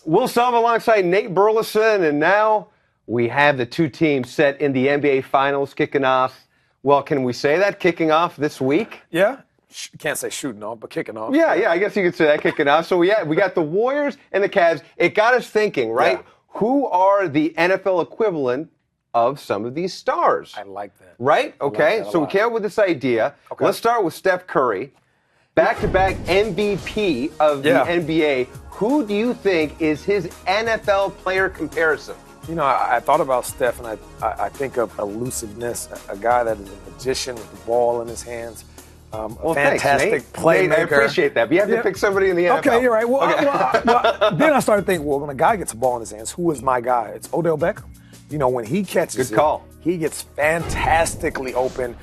Will Self alongside Nate Burleson, and now we have the two teams set in the NBA Finals kicking off. Well, can we say that? Kicking off this week? Yeah. Can't say shooting off, but kicking off. Yeah, I guess you could say that, kicking off. So we got the Warriors and the Cavs. It got us thinking, right? Yeah. Who are the NFL equivalent of some of these stars? I like that. Right? Okay, so we came up with this idea. Okay. Let's start with Steph Curry. Back-to-back MVP of the NBA. Who do you think is his NFL player comparison? You know, I thought about Steph, and I think of elusiveness, a guy that is a magician with the ball in his hands. Fantastic playmaker. Nate, I appreciate that. But you have to pick somebody in the NFL. Okay, you're right. Well, then I started thinking, well, when a guy gets a ball in his hands, who is my guy? It's Odell Beckham. You know, when he catches Good call. He gets fantastically open.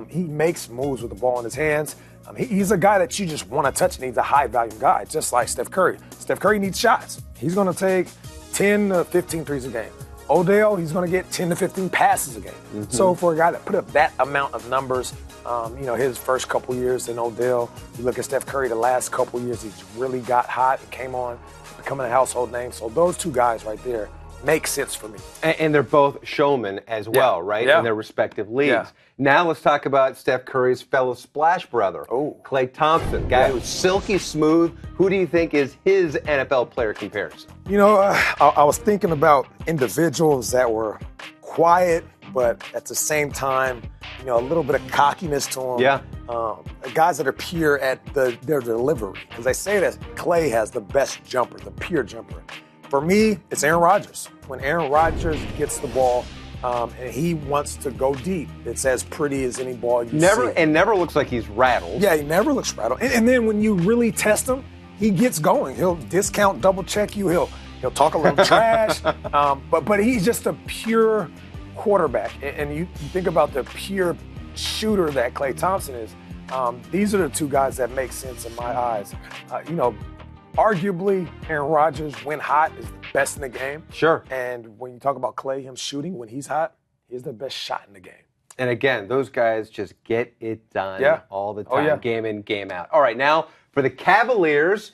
He makes moves with the ball in his hands. He's a guy that you just want to touch, and he's a high-volume guy, just like Steph Curry. Steph Curry needs shots. He's going to take 10 to 15 threes a game. Odell, he's going to get 10 to 15 passes a game. Mm-hmm. So for a guy that put up that amount of numbers, his first couple years in Odell, you look at Steph Curry the last couple years, he's really got hot and came on, becoming a household name. So those two guys right there make sense for me. And they're both showmen as well, right? Yeah. In their respective leagues. Yeah. Now let's talk about Steph Curry's fellow splash brother, Klay Thompson, guy who's silky smooth. Who do you think is his NFL player comparison? You know, I was thinking about individuals that were quiet, but at the same time, you know, a little bit of cockiness to them. Yeah. Guys that are pure at their delivery. Because they say that Klay has the best jumper, the pure jumper. For me, it's Aaron Rodgers. When Aaron Rodgers gets the ball and he wants to go deep, it's as pretty as any ball you see. And never looks like he's rattled. Yeah, he never looks rattled. And then when you really test him, he gets going. He'll discount, double check you. He'll talk a little trash. But he's just a pure quarterback. And you think about the pure shooter that Klay Thompson is. These are the two guys that make sense in my eyes. Arguably, Aaron Rodgers, when hot, is the best in the game. Sure. And when you talk about Klay, him shooting, when he's hot, he's the best shot in the game. And again, those guys just get it done all the time, game in, game out. All right, now for the Cavaliers,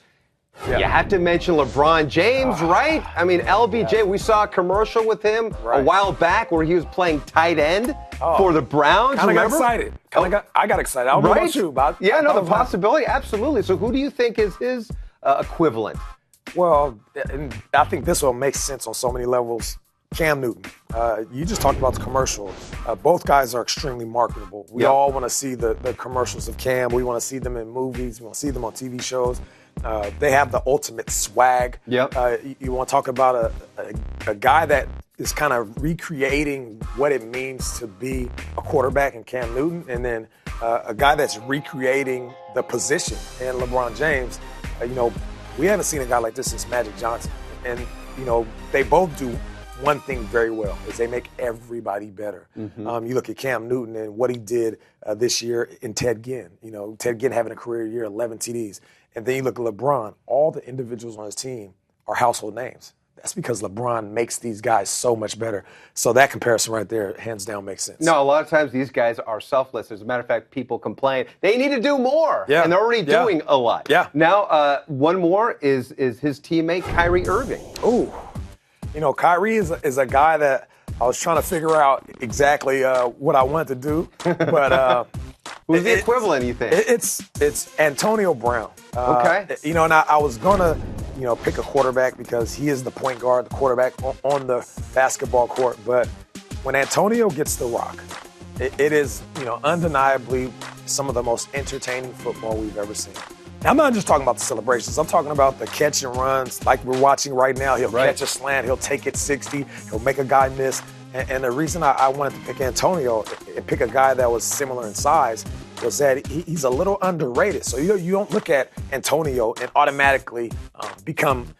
you have to mention LeBron James, right? I mean, LBJ, we saw a commercial with him a while back where he was playing tight end for the Browns. Kind of got excited. I got excited. I don't know about you, but the possibility, absolutely. So who do you think is his equivalent? Well, I think this will make sense on so many levels. Cam Newton. You just talked about the commercial. Both guys are extremely marketable. We all want to see the commercials of Cam. We want to see them in movies. We want to see them on TV shows. They have the ultimate swag. Yep. You want to talk about a guy that is kind of recreating what it means to be a quarterback in Cam Newton, and then a guy that's recreating the position in LeBron James. We haven't seen a guy like this since Magic Johnson. And, they both do one thing very well, is they make everybody better. Mm-hmm. You look at Cam Newton and what he did this year in Ted Ginn. Ted Ginn having a career year, 11 TDs. And then you look at LeBron, all the individuals on his team are household names. That's because LeBron makes these guys so much better. So that comparison right there, hands down, makes sense. No, a lot of times these guys are selfless. As a matter of fact, people complain they need to do more, and they're already doing a lot. Yeah. Now, one more is his teammate, Kyrie Irving. Ooh. Kyrie is a guy that I was trying to figure out exactly what I wanted to do. But who's the equivalent, you think? It's Antonio Brown. Okay. And I was going to pick a quarterback because he is the point guard, the quarterback on the basketball court. But when Antonio gets the rock, it is, undeniably some of the most entertaining football we've ever seen. Now, I'm not just talking about the celebrations. I'm talking about the catch and runs like we're watching right now. He'll catch a slant. He'll take it 60. He'll make a guy miss. And the reason I wanted to pick Antonio and pick a guy that was similar in size was that he's a little underrated. So you don't look at Antonio and automatically become,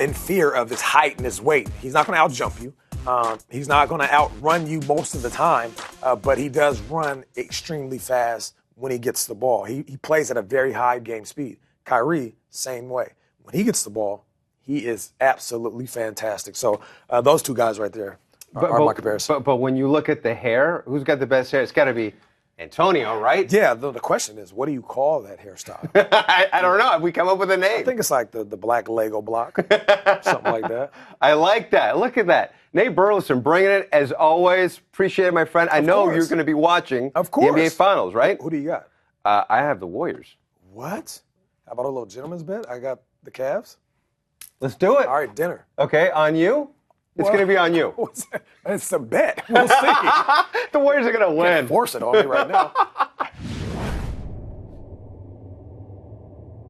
in fear of his height and his weight. He's not going to outjump you. He's not going to outrun you most of the time, but he does run extremely fast when he gets the ball. He plays at a very high game speed. Kyrie, same way. When he gets the ball, he is absolutely fantastic. So those two guys right there are my comparison. But when you look at the hair, who's got the best hair? It's got to be Antonio, right? Yeah, the question is, what do you call that hairstyle? I don't know. Have we come up with a name? I think it's like the black Lego block, something like that. I like that. Look at that. Nate Burleson bringing it, as always. Appreciate it, my friend. I know you're going to be watching the NBA Finals, right? Who do you got? I have the Warriors. What? How about a little gentleman's bet? I got the Cavs. Let's do it. All right, dinner. Okay, on you? It's going to be on you. It's a bet. We'll see. The Warriors are going to win. Can't force it on me right now.